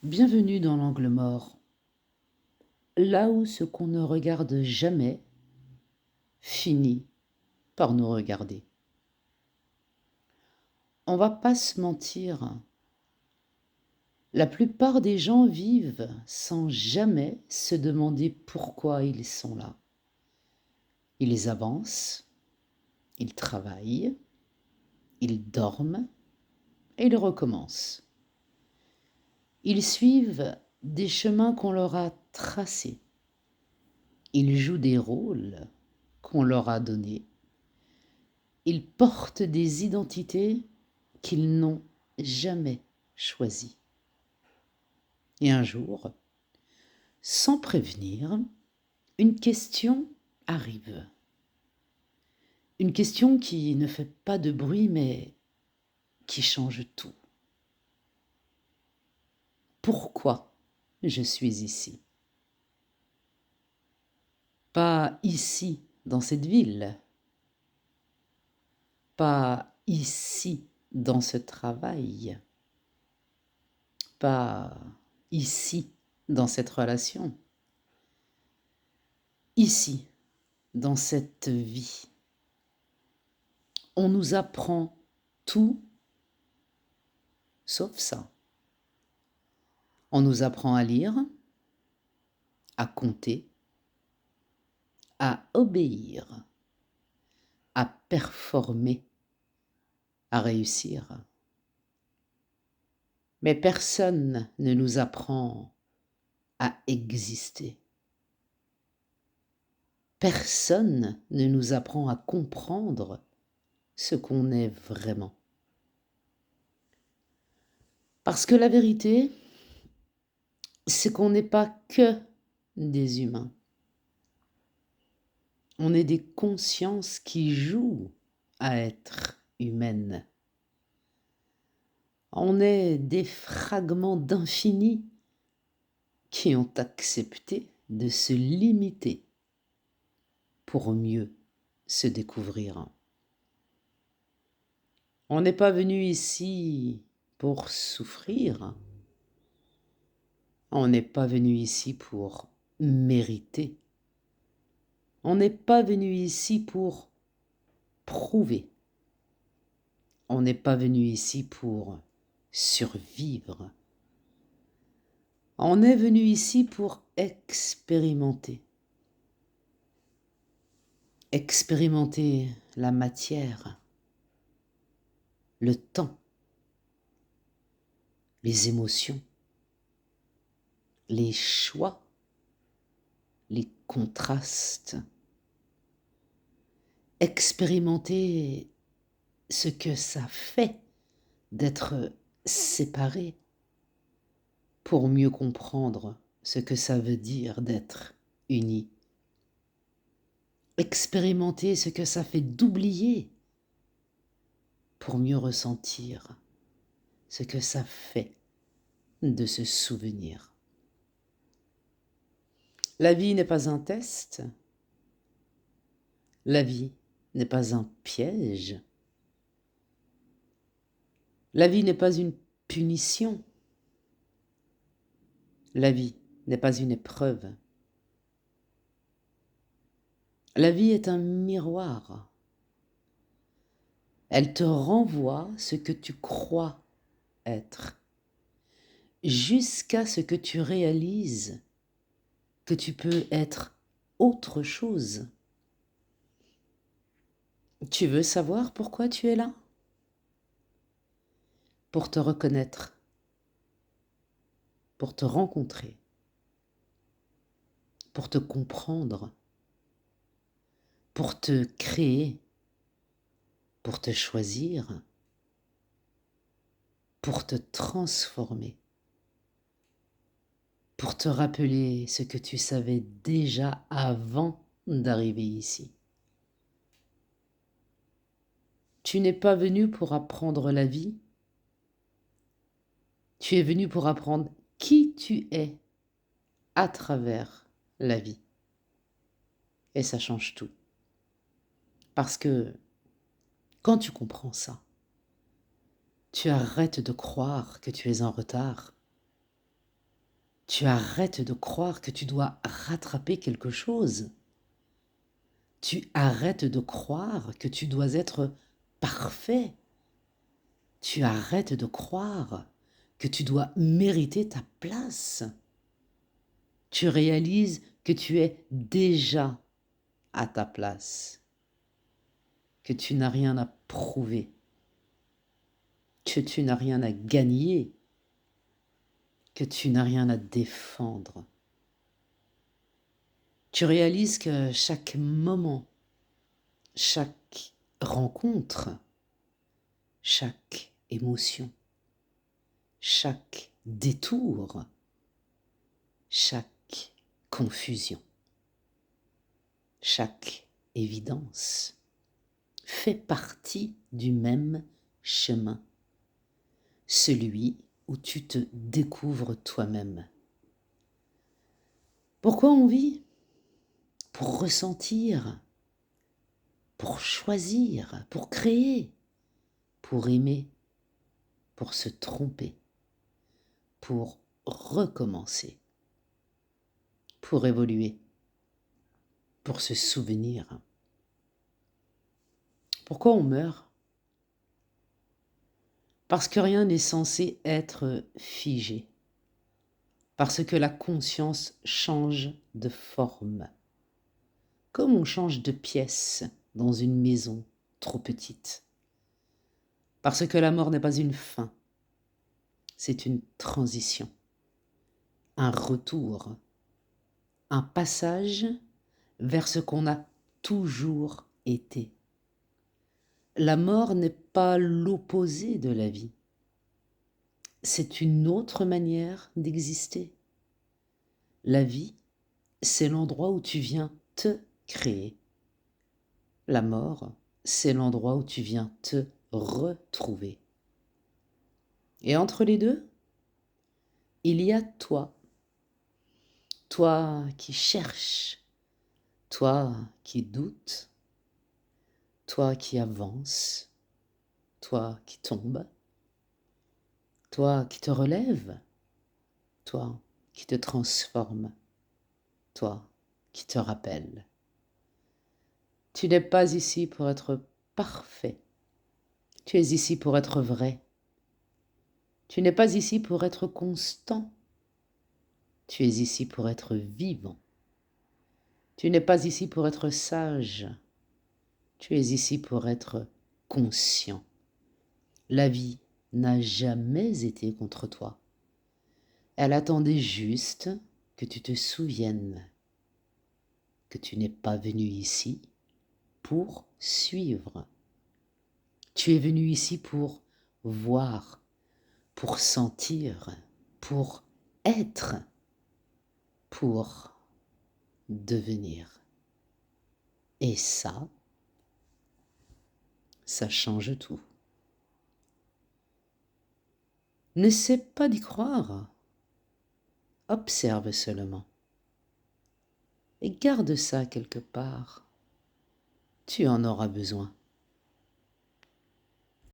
Bienvenue dans l'angle mort, là où ce qu'on ne regarde jamais finit par nous regarder. On va pas se mentir, la plupart des gens vivent sans jamais se demander pourquoi ils sont là. Ils avancent, ils travaillent, ils dorment et ils recommencent. Ils suivent des chemins qu'on leur a tracés. Ils jouent des rôles qu'on leur a donnés. Ils portent des identités qu'ils n'ont jamais choisies. Et un jour, sans prévenir, une question arrive. Une question qui ne fait pas de bruit, mais qui change tout. Pourquoi je suis ici? Pas ici, dans cette ville. Pas ici, dans ce travail. Pas ici, dans cette relation. Ici, dans cette vie. On nous apprend tout sauf ça. On nous apprend à lire, à compter, à obéir, à performer, à réussir. Mais personne ne nous apprend à exister. Personne ne nous apprend à comprendre ce qu'on est vraiment. Parce que la vérité, c'est qu'on n'est pas que des humains. On est des consciences qui jouent à être humaines. On est des fragments d'infini qui ont accepté de se limiter pour mieux se découvrir. On n'est pas venu ici pour souffrir. On n'est pas venu ici pour mériter. On n'est pas venu ici pour prouver. On n'est pas venu ici pour survivre. On est venu ici pour expérimenter. Expérimenter la matière, le temps, les émotions, les choix, les contrastes. Expérimenter ce que ça fait d'être séparé pour mieux comprendre ce que ça veut dire d'être uni. Expérimenter ce que ça fait d'oublier pour mieux ressentir ce que ça fait de se souvenir. La vie n'est pas un test. La vie n'est pas un piège. La vie n'est pas une punition. La vie n'est pas une épreuve. La vie est un miroir. Elle te renvoie ce que tu crois être, jusqu'à ce que tu réalises que tu peux être autre chose. Tu veux savoir pourquoi tu es là? Pour te reconnaître, pour te rencontrer, pour te comprendre, pour te créer, pour te choisir, pour te transformer, pour te rappeler ce que tu savais déjà avant d'arriver ici. Tu n'es pas venu pour apprendre la vie, tu es venu pour apprendre qui tu es à travers la vie. Et ça change tout. Parce que quand tu comprends ça, tu arrêtes de croire que tu es en retard. Tu arrêtes de croire que tu dois rattraper quelque chose. Tu arrêtes de croire que tu dois être parfait. Tu arrêtes de croire que tu dois mériter ta place. Tu réalises que tu es déjà à ta place, que tu n'as rien à prouver, que tu n'as rien à gagner, que tu n'as rien à défendre. Tu réalises que chaque moment, chaque rencontre, chaque émotion, chaque détour, chaque confusion, chaque évidence fait partie du même chemin, celui où tu te découvres toi-même. Pourquoi on vit? Pour ressentir, pour choisir, pour créer, pour aimer, pour se tromper, pour recommencer, pour évoluer, pour se souvenir. Pourquoi on meurt? Parce que rien n'est censé être figé, parce que la conscience change de forme, comme on change de pièce dans une maison trop petite. Parce que la mort n'est pas une fin, c'est une transition, un retour, un passage vers ce qu'on a toujours été. La mort n'est pas l'opposé de la vie, c'est une autre manière d'exister. La vie, c'est l'endroit où tu viens te créer. La mort, c'est l'endroit où tu viens te retrouver. Et entre les deux, il y a toi. Toi qui cherches, toi qui doutes, toi qui avances, toi qui tombes, toi qui te relèves, toi qui te transforme, toi qui te rappelle. Tu n'es pas ici pour être parfait, tu es ici pour être vrai. Tu n'es pas ici pour être constant, tu es ici pour être vivant. Tu n'es pas ici pour être sage, tu es ici pour être conscient. La vie n'a jamais été contre toi. Elle attendait juste que tu te souviennes que tu n'es pas venu ici pour suivre. Tu es venu ici pour voir, pour sentir, pour être, pour devenir. Et ça change tout. N'essaie pas d'y croire. Observe seulement. Et garde ça quelque part. Tu en auras besoin.